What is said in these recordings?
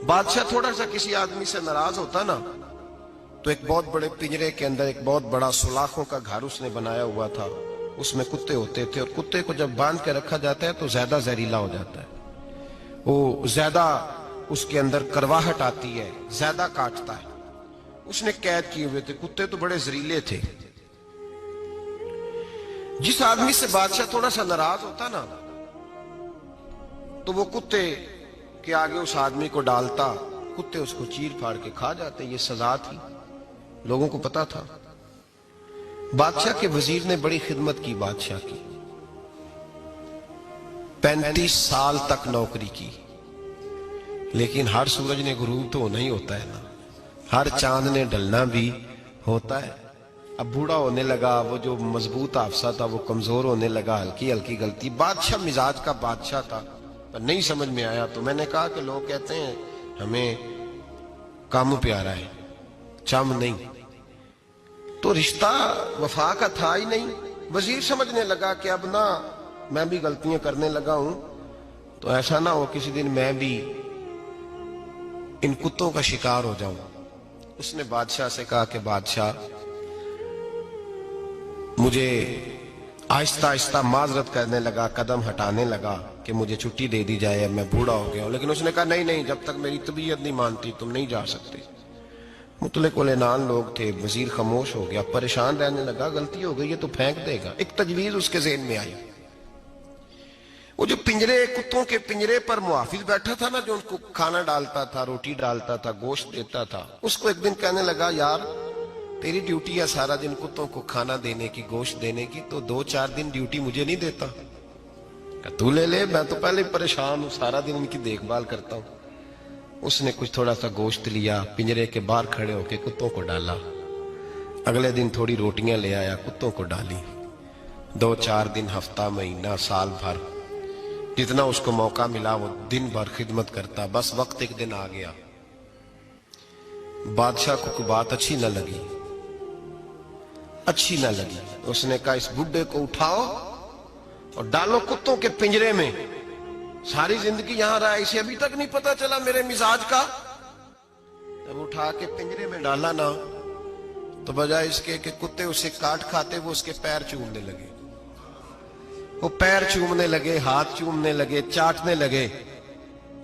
बादशाह थोड़ा सा किसी आदमी से नाराज होता ना, तो एक बहुत बड़े पिंजरे के अंदर एक बहुत बड़ा सुलाखों का घर उसने बनाया हुआ था, उसमें कुत्ते होते थे, और कुत्ते को जब बांध के रखा जाता है तो ज्यादा जहरीला हो जाता है, वो ज्यादा उसके अंदर करवाहट आती है, ज्यादा काटता है। उसने कैद किए हुए थे, कुत्ते तो बड़े जहरीले थे। जिस आदमी से बादशाह थोड़ा सा नाराज होता ना, तो वो कुत्ते के आगे उस आदमी को डालता, कुत्ते उसको चीर फाड़ के खा जाते। ये सजा थी, लोगों को पता था। बादशाह के वजीर ने बड़ी खिदमत की बादशाह की, 35 साल तक नौकरी की, लेकिन हर सूरज ने गुरूब तो होना ही होता है ना, हर चांद ने ढलना भी होता है। अब बूढ़ा होने लगा, वो जो मजबूत हाफसा था वो कमजोर होने लगा, हल्की हल्की गलती। बादशाह मिजाज का बादशाह था, पर नहीं समझ में आया। तो मैंने कहा कि लोग कहते हैं हमें काम प्यारा है, चम नहीं, तो रिश्ता वफा का था ही नहीं। वजीर समझने लगा कि अब ना मैं भी गलतियां करने लगा हूं, तो ऐसा ना हो किसी दिन मैं भी इन कुत्तों का शिकार हो जाऊं। उसने बादशाह से कहा कि बादशाह, मुझे आहिस्ता आहिस्ता माजरत करने लगा, कदम हटाने लगा कि मुझे छुट्टी दे दी जाए, अब मैं बूढ़ा हो गया हूं। लेकिन उसने कहा नहीं नहीं, जब तक मेरी तबीयत नहीं मानती तुम नहीं जा सकते। मुतलक उलेनान लोग थे। वजीर खामोश हो गया, परेशान रहने लगा, गलती हो गई है तो फेंक देगा। एक तजवीज उसके ज़हन में आई। वो जो पिंजरे, कुत्तों के पिंजरे पर मुहाफिज बैठा था ना, जो उनको खाना डालता था, रोटी डालता था, गोश्त देता था, उसको एक दिन कहने लगा, यार तेरी ड्यूटी है सारा दिन कुत्तों को खाना देने की, गोश्त देने की, तो 2-4 दिन ड्यूटी मुझे नहीं देता? तू ले ले, मैं तो पहले परेशान हूं, सारा दिन इनकी देखभाल करता हूं। उसने कुछ थोड़ा सा गोश्त लिया, पिंजरे के बाहर खड़े होकर कुत्तों को डाला। अगले दिन थोड़ी रोटियां ले आया, कुत्तों को डाली। 2-4 दिन, हफ्ता, महीना, साल भर, जितना उसको मौका मिला वो दिन भर खिदमत करता। बस वक्त एक दिन आ गया, बादशाह को कोई बात अच्छी न लगी, अच्छी न लगी। उसने कहा, इस बुड्ढे को उठाओ और डालो कुत्तों के पिंजरे में। सारी जिंदगी यहां रहा, इसे अभी तक नहीं पता चला मेरे मिजाज का। जब उठा के पिंजरे में डाला ना, तो बजाय इसके कि कुत्ते उसे काट खाते, वो उसके पैर चूमने लगे। वो पैर चूमने लगे, हाथ चूमने लगे, चाटने लगे।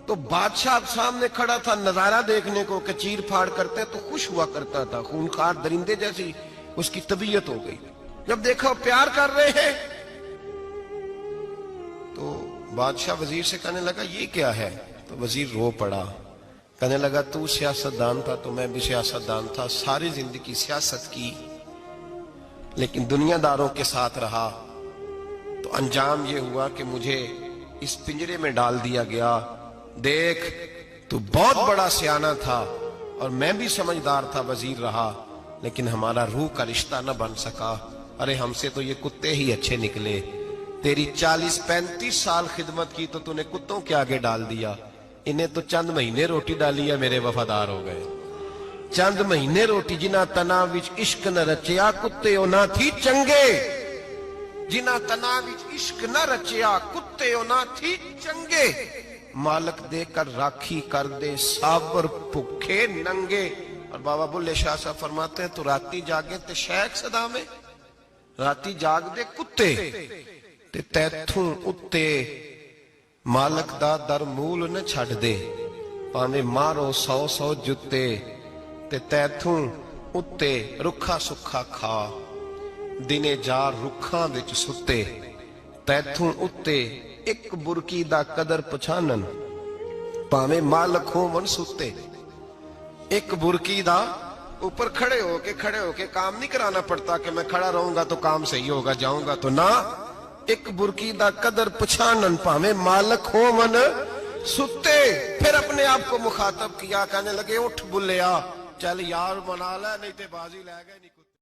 तो बादशाह सामने खड़ा था नजारा देखने को कि चीर फाड़ करते, तो खुश हुआ करता था, खूनखार दरिंदे जैसी उसकी तबीयत हो गई। जब देखा प्यार कर रहे हैं, तो बादशाह वजीर से कहने लगा, ये क्या है? तो वजीर रो पड़ा, कहने लगा, तू सियासतदान था तो मैं भी सियासतदान था, सारी जिंदगी सियासत की, लेकिन दुनियादारों के साथ रहा, तो अंजाम ये हुआ कि मुझे इस पिंजरे में डाल दिया गया। देख, तू बहुत बड़ा सियाना था और मैं भी समझदार था, वजीर रहा, लेकिन हमारा रूह का रिश्ता न बन सका। अरे हमसे तो ये कुत्ते ही अच्छे निकले। तेरी 40-35 साल खिदमत की तो तूने कुत्तों के आगे डाल दिया। इन्हें तो चंद महीने रोटी डाली है, मेरे वफादार हो गए। चंद महीने रोटी, जिन्हां तना विच इश्क न रचिया, कुत्ते ना थी चंगे। जिन्हां तना विच इश्क न रचिया, कुत्ते ना थी चंगे। मालक देकर राखी कर दे, साबर भुखे नंगे। और बाबा बुल्ले शाह साहब फरमाते हैं, तो राती जागे ते शेख सदा में, राती जाग दे कुत्ते ते तैथों उत्ते मालक दा दर मूल न छड़ दे। भावें मारो 100 जुत्ते ते तैथों उत्ते रुखा सुखा खा। दिने जार रुखां विच सुते, तैथों उत्ते एक बुरकी दा कदर पछानन। भावें मालक होवन सुते, एक बुरकी दा ऊपर खड़े होके काम नहीं कराना पड़ता कि मैं खड़ा रहूंगा तो काम सही होगा, जाऊंगा तो ना। एक बुरकी दा कदर पछानन, भावें मालक होवन सुते। फिर अपने आप को मुखातब किया, कहने लगे, उठ बुल्लिया, चल यार मना ले, नहीं ते बाजी लै गए।